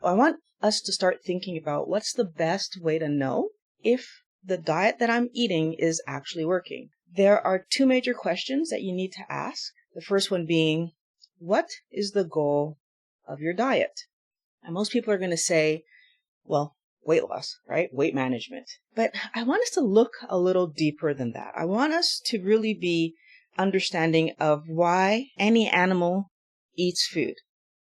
I want us to start thinking about what's the best way to know if the diet that I'm eating is actually working. There are two major questions that you need to ask. The first one being, what is the goal of your diet? And most people are going to say, well, weight loss, right? Weight management. But I want us to look a little deeper than that. I want us to really be understanding of why any animal eats food.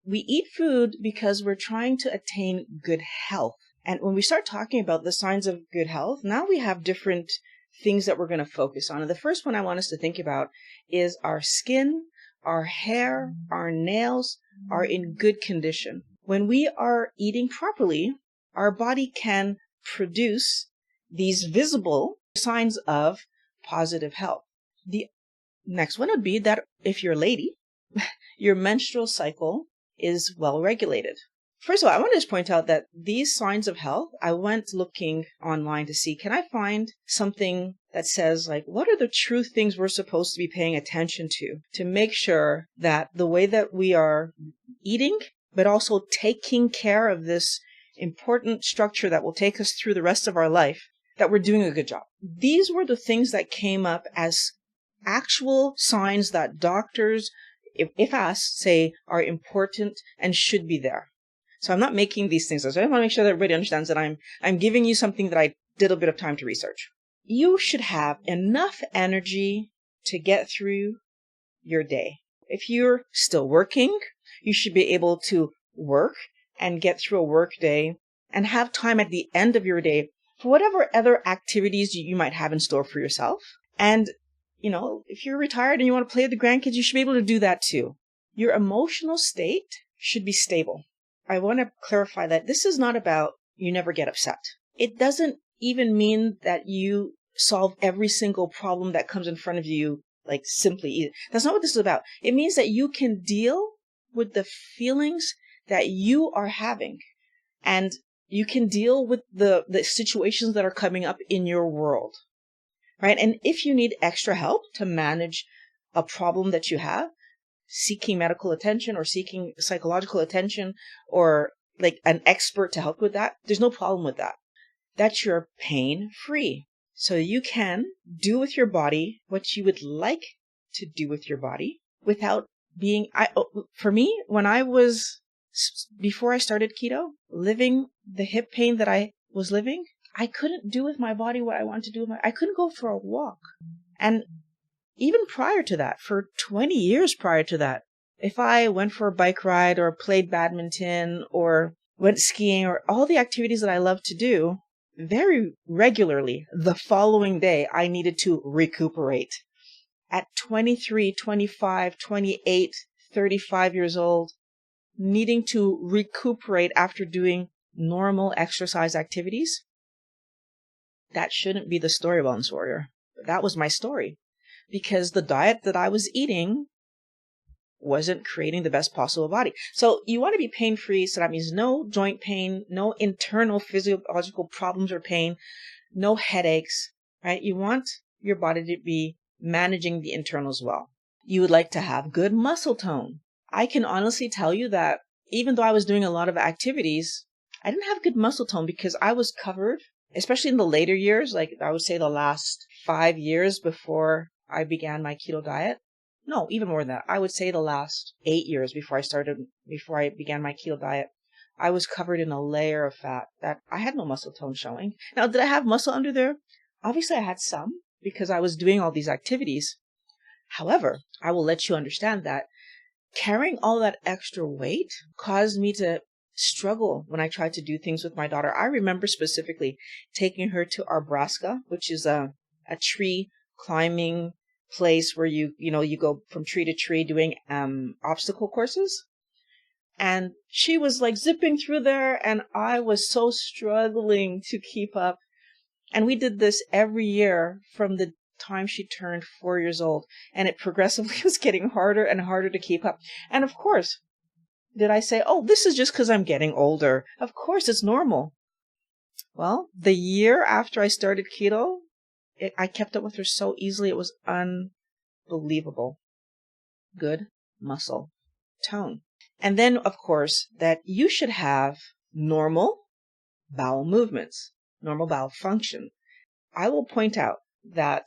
We eat food because we're trying to attain good health. And when we start talking about the signs of good health, now we have different things that we're going to focus on. And the first one I want us to think about is our skin, our hair, our nails are in good condition. When we are eating properly, our body can produce these visible signs of positive health. The next one would be that if you're a lady, your menstrual cycle is well regulated. First of all, I want to just point out that these signs of health, I went looking online to see, can I find something that says, like, what are the true things we're supposed to be paying attention to make sure that the way that we are eating, but also taking care of this important structure that will take us through the rest of our life, that we're doing a good job. These were the things that came up as actual signs that doctors, if asked, say are important and should be there. So I'm not making these things up. So I want to make sure that everybody understands that I'm giving you something that I did a bit of time to research. You should have enough energy to get through your day. If you're still working, you should be able to work and get through a work day and have time at the end of your day for whatever other activities you might have in store for yourself. And, if you're retired and you want to play with the grandkids, you should be able to do that too. Your emotional state should be stable. I want to clarify that this is not about you never get upset. It doesn't even mean that you solve every single problem that comes in front of you, like simply. That's not what this is about. It means that you can deal with the feelings that you are having, and you can deal with the situations that are coming up in your world, right? And if you need extra help to manage a problem that you have, seeking medical attention or seeking psychological attention or like an expert to help with that, there's no problem with that. That's your pain free. So you can do with your body what you would like to do with your body without being, for me, before I started keto, living the hip pain that I was living, I couldn't do with my body what I wanted to do with I couldn't go for a walk. And even prior to that, for 20 years prior to that, if I went for a bike ride or played badminton or went skiing or all the activities that I love to do, very regularly the following day, I needed to recuperate. At 23, 25, 28, 35 years old, needing to recuperate after doing normal exercise activities, that shouldn't be the story of Wellness Warrior. That was my story. Because the diet that I was eating wasn't creating the best possible body. So you want to be pain-free. So that means no joint pain, no internal physiological problems or pain, no headaches, right? You want your body to be managing the internals well. You would like to have good muscle tone. I can honestly tell you that even though I was doing a lot of activities, I didn't have good muscle tone because I was covered, especially in the later years, like I would say the last 5 years before I began my keto diet. No, even more than that. I would say the last 8 years before I began my keto diet, I was covered in a layer of fat that I had no muscle tone showing. Now, did I have muscle under there? Obviously, I had some because I was doing all these activities. However, I will let you understand that carrying all that extra weight caused me to struggle when I tried to do things with my daughter. I remember specifically taking her to Arbraska, which is a tree climbing place where you go from tree to tree doing obstacle courses. And she was like zipping through there and I was so struggling to keep up. And we did this every year from the time she turned 4 years old, and it progressively was getting harder and harder to keep up. And of course, did I say, oh, this is just because I'm getting older? Of course, it's normal. Well, the year after I started keto, I kept up with her so easily. It was unbelievable. Good muscle tone. And then, of course, that you should have normal bowel movements, normal bowel function. I will point out that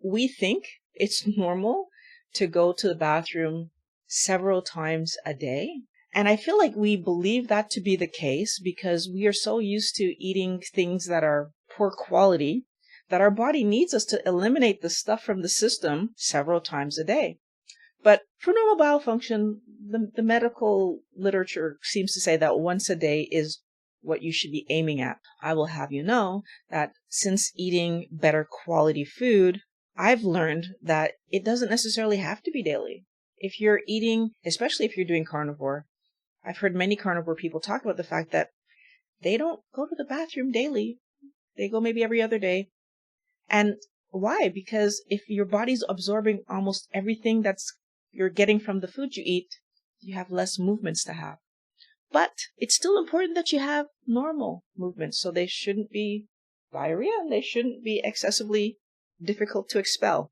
we think it's normal to go to the bathroom several times a day. And I feel like we believe that to be the case because we are so used to eating things that are poor quality that our body needs us to eliminate the stuff from the system several times a day. But for normal bowel function, the medical literature seems to say that once a day is what you should be aiming at. I will have you know that since eating better quality food, I've learned that it doesn't necessarily have to be daily. If you're eating, especially if you're doing carnivore, I've heard many carnivore people talk about the fact that they don't go to the bathroom daily. They go maybe every other day. And why? Because if your body's absorbing almost everything you're getting from the food you eat, you have less movements to have. But it's still important that you have normal movements. So they shouldn't be diarrhea and they shouldn't be excessively difficult to expel.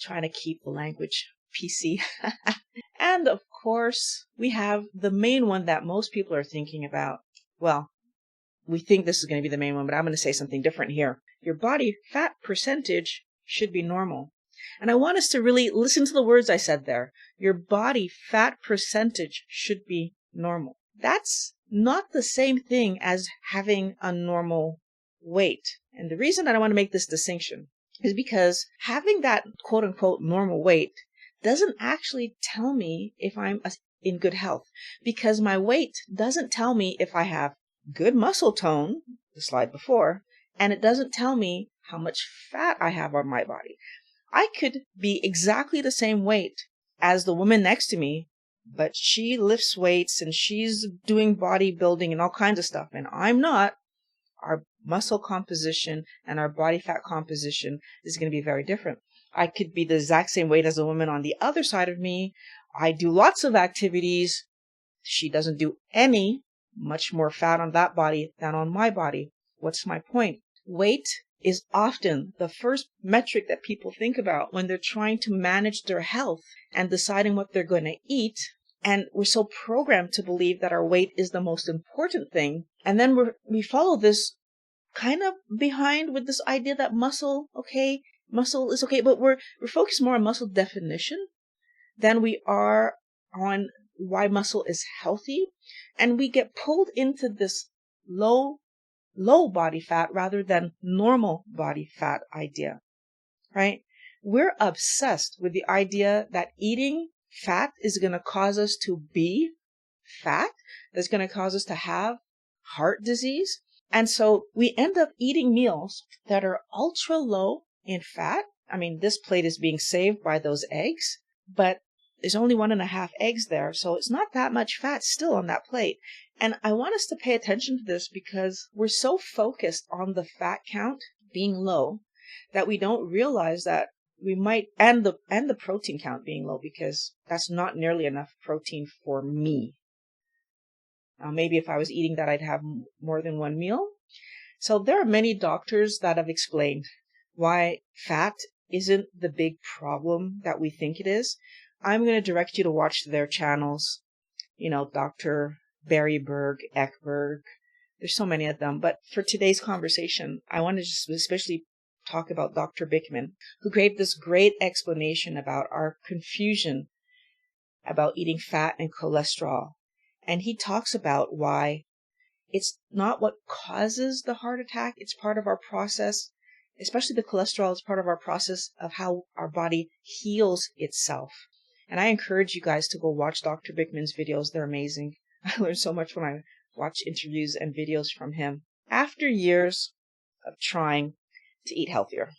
Trying to keep the language PC. And of course, we have the main one that most people are thinking about. Well, we think this is going to be the main one, but I'm going to say something different here. Your body fat percentage should be normal. And I want us to really listen to the words I said there. Your body fat percentage should be normal. That's not the same thing as having a normal weight. And the reason that I want to make this distinction is because having that quote unquote normal weight doesn't actually tell me if I'm in good health, because my weight doesn't tell me if I have good muscle tone, the slide before, and it doesn't tell me how much fat I have on my body. I could be exactly the same weight as the woman next to me, but she lifts weights and she's doing bodybuilding and all kinds of stuff, and I'm not. Our muscle composition and our body fat composition is going to be very different. I could be the exact same weight as a woman on the other side of me. I do lots of activities. She doesn't do any, much more fat on that body than on my body. What's my point? Weight is often the first metric that people think about when they're trying to manage their health and deciding what they're going to eat. And we're so programmed to believe that our weight is the most important thing. And then we follow this kind of behind with this idea that muscle is okay, but we're focused more on muscle definition than we are on why muscle is healthy. And we get pulled into this low body fat rather than normal body fat idea, right? We're obsessed with the idea that eating fat is going to cause us to be fat, that's going to cause us to have heart disease. And so we end up eating meals that are ultra low in fat. I mean, this plate is being saved by those eggs, but there's only 1.5 eggs there. So it's not that much fat still on that plate. And I want us to pay attention to this because we're so focused on the fat count being low that we don't realize that we might, and the protein count being low, because that's not nearly enough protein for me. Now, maybe if I was eating that, I'd have more than one meal. So there are many doctors that have explained why fat isn't the big problem that we think it is. I'm going to direct you to watch their channels. You know, Dr. Berryberg, Eckberg. There's so many of them. But for today's conversation, I want to just especially talk about Dr. Bickman, who gave this great explanation about our confusion about eating fat and cholesterol. And he talks about why it's not what causes the heart attack. It's part of our process, especially the cholesterol. It's part of our process of how our body heals itself. And I encourage you guys to go watch Dr. Bickman's videos. They're amazing. I learned so much when I watch interviews and videos from him. After years of trying to eat healthier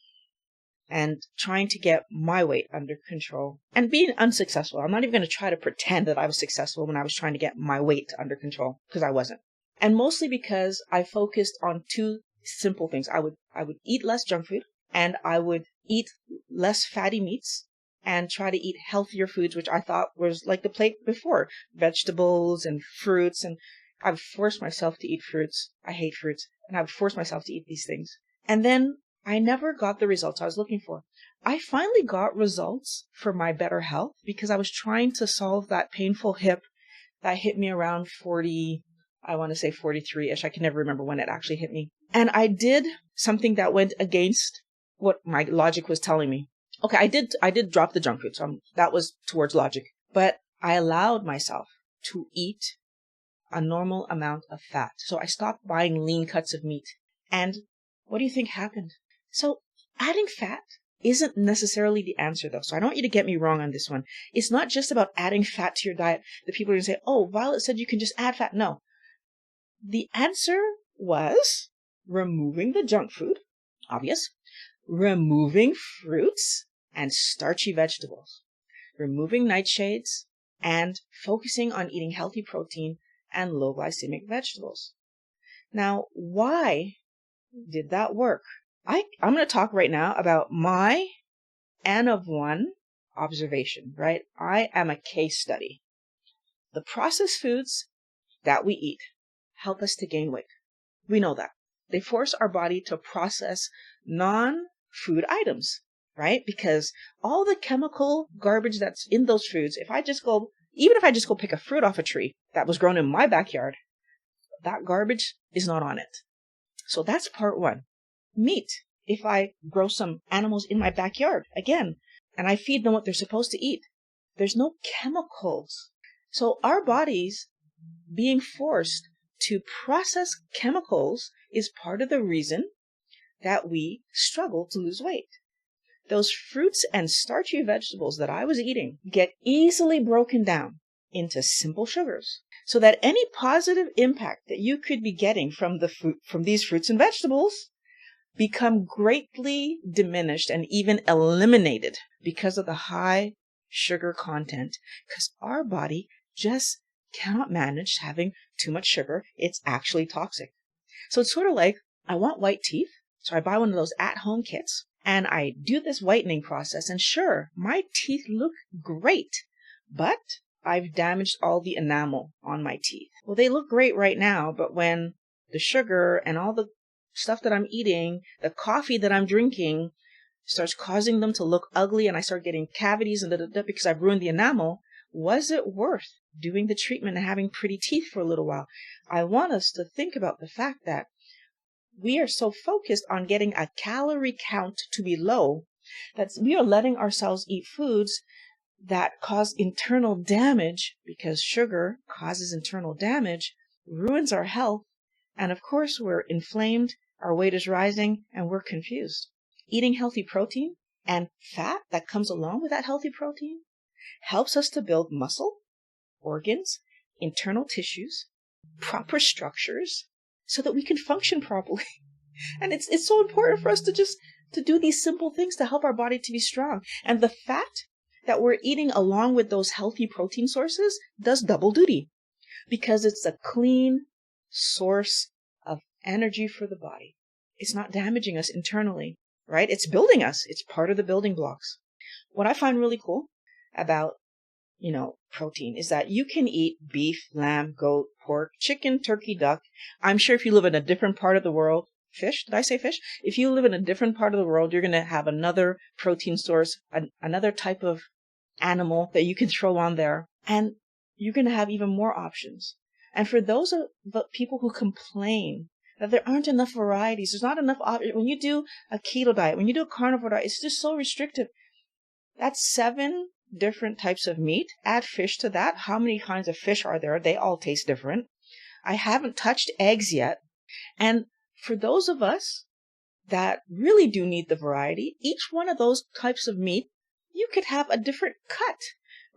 and trying to get my weight under control and being unsuccessful. I'm not even going to try to pretend that I was successful when I was trying to get my weight under control, because I wasn't. And mostly because I focused on two simple things. I would eat less junk food, and I would eat less fatty meats and try to eat healthier foods, which I thought was like the plate before, vegetables and fruits. And I would force myself to eat fruits. I hate fruits. And I would force myself to eat these things. And then I never got the results I was looking for. I finally got results for my better health because I was trying to solve that painful hip that hit me around 40, I want to say 43-ish. I can never remember when it actually hit me. And I did something that went against what my logic was telling me. Okay, I did drop the junk food, so that was towards logic. But I allowed myself to eat a normal amount of fat. So I stopped buying lean cuts of meat. And what do you think happened? So adding fat isn't necessarily the answer, though. So I don't want you to get me wrong on this one. It's not just about adding fat to your diet. The people are going to say, oh, Violet said you can just add fat. No. The answer was removing the junk food, obvious, removing fruits and starchy vegetables, removing nightshades, and focusing on eating healthy protein and low glycemic vegetables. Now, why did that work? I'm going to talk right now about my N of 1 observation, right? I am a case study. The processed foods that we eat help us to gain weight. We know that. They force our body to process non-food items, right? Because all the chemical garbage that's in those foods, even if I just go pick a fruit off a tree that was grown in my backyard, that garbage is not on it. So that's part one. Meat. If I grow some animals in my backyard, again, and I feed them what they're supposed to eat, there's no chemicals. So our bodies being forced to process chemicals is part of the reason that we struggle to lose weight. Those fruits and starchy vegetables that I was eating get easily broken down into simple sugars, so that any positive impact that you could be getting from these fruits and vegetables become greatly diminished and even eliminated because of the high sugar content, because our body just cannot manage having too much sugar. It's actually toxic. So it's sort of like, I want white teeth, so I buy one of those at-home kits, and I do this whitening process, and sure, my teeth look great, but I've damaged all the enamel on my teeth. Well, they look great right now, but when the sugar and all the stuff that I'm eating, the coffee that I'm drinking, starts causing them to look ugly, and I start getting cavities and because I've ruined the enamel, was it worth doing the treatment and having pretty teeth for a little while? I want us to think about the fact that we are so focused on getting a calorie count to be low that we are letting ourselves eat foods that cause internal damage, because sugar causes internal damage, ruins our health, and of course we're inflamed, our weight is rising, and we're confused. Eating healthy protein and fat that comes along with that healthy protein helps us to build muscle, organs, internal tissues, proper structures, so that we can function properly. And it's so important for us to do these simple things to help our body to be strong. And the fat that we're eating along with those healthy protein sources does double duty, because it's a clean source of energy for the body. It's not damaging us internally, right? It's building us. It's part of the building blocks. What I find really cool about, protein is that you can eat beef, lamb, goat, pork, chicken, turkey, duck. I'm sure if you live in a different part of the world, fish, did I say fish? If you live in a different part of the world, you're going to have another protein source, another type of animal that you can throw on there, and you're going to have even more options. And for those of the people who complain that there aren't enough varieties, there's not enough options. When you do a keto diet, when you do a carnivore diet, it's just so restrictive. That's 7 different types of meat. Add fish to that. How many kinds of fish are there? They all taste different. I haven't touched eggs yet. And for those of us that really do need the variety, each one of those types of meat, you could have a different cut,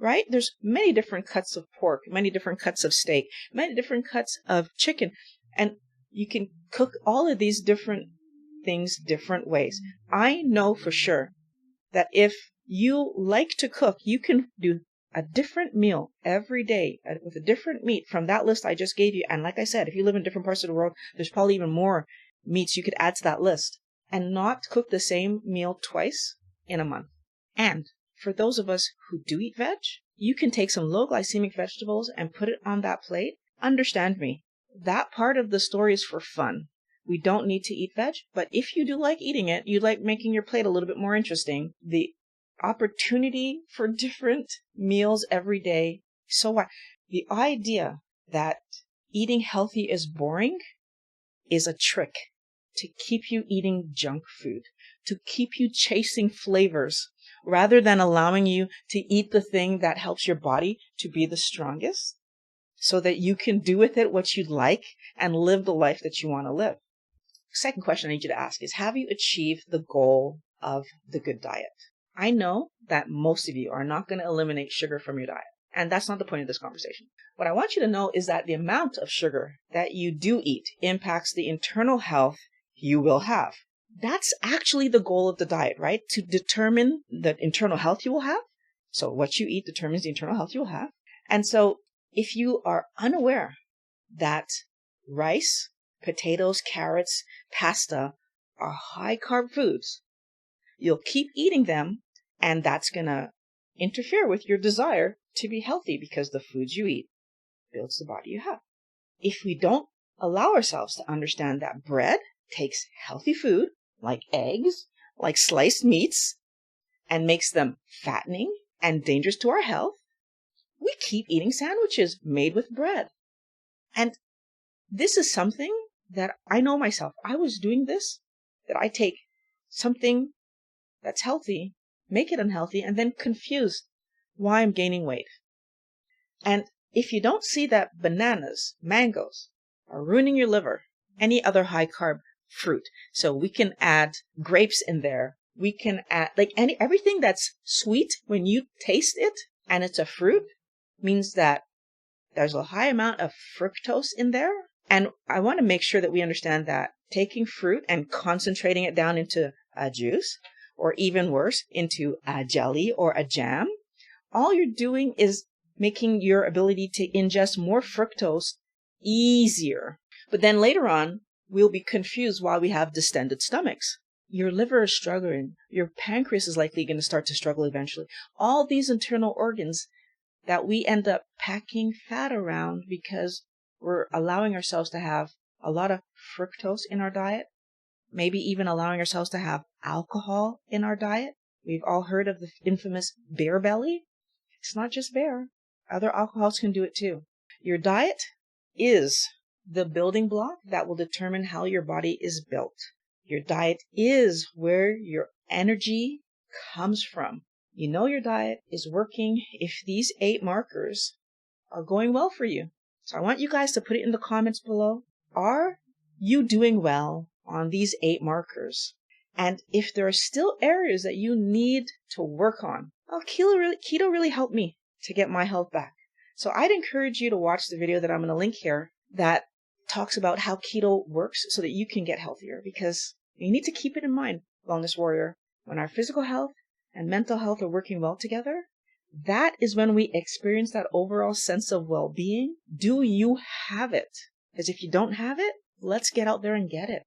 right? There's many different cuts of pork, many different cuts of steak, many different cuts of chicken. And you can cook all of these different things different ways. I know for sure that if you like to cook, you can do a different meal every day with a different meat from that list I just gave you. And like I said, if you live in different parts of the world, there's probably even more meats you could add to that list, and not cook the same meal twice in a month. And for those of us who do eat veg, you can take some low glycemic vegetables and put it on that plate. Understand me, that part of the story is for fun. We don't need to eat veg, but if you do like eating it, you like making your plate a little bit more interesting, the opportunity for different meals every day. So the idea that eating healthy is boring is a trick to keep you eating junk food, to keep you chasing flavors, rather than allowing you to eat the thing that helps your body to be the strongest, so that you can do with it what you'd like and live the life that you want to live. Second question I need you to ask is, have you achieved the goal of the good diet? I know that most of you are not going to eliminate sugar from your diet, and that's not the point of this conversation. What I want you to know is that the amount of sugar that you do eat impacts the internal health you will have. That's actually the goal of the diet, right? To determine the internal health you will have. So what you eat determines the internal health you will have. And so if you are unaware that rice, potatoes, carrots, pasta are high carb foods, you'll keep eating them, and that's going to interfere with your desire to be healthy because the foods you eat builds the body you have. If we don't allow ourselves to understand that bread takes healthy food like eggs, like sliced meats, and makes them fattening and dangerous to our health, we keep eating sandwiches made with bread. And this is something that I know myself. I was doing this, that I take something that's healthy, make it unhealthy, and then confuse why I'm gaining weight. And if you don't see that bananas, mangoes are ruining your liver, any other high carb fruit, so we can add grapes in there, we can add everything that's sweet when you taste it and it's a fruit, means that there's a high amount of fructose in there. And I want to make sure that we understand that taking fruit and concentrating it down into a juice, or even worse, into a jelly or a jam, all you're doing is making your ability to ingest more fructose easier. But then later on, we'll be confused why we have distended stomachs. Your liver is struggling. Your pancreas is likely going to start to struggle eventually. All these internal organs that we end up packing fat around because we're allowing ourselves to have a lot of fructose in our diet, maybe even allowing ourselves to have alcohol in our diet. We've all heard of the infamous bear belly. It's not just bear. Other alcohols can do it too. Your diet is the building block that will determine how your body is built. Your diet is where your energy comes from. You know your diet is working if these 8 markers are going well for you. So I want you guys to put it in the comments below. Are you doing well on these 8 markers? And if there are still areas that you need to work on, well, keto really helped me to get my health back. So I'd encourage you to watch the video that I'm going to link here that talks about how keto works so that you can get healthier, because you need to keep it in mind, Wellness Warrior. When our physical health and mental health are working well together, that is when we experience that overall sense of well-being. Do you have it? Because if you don't have it, let's get out there and get it.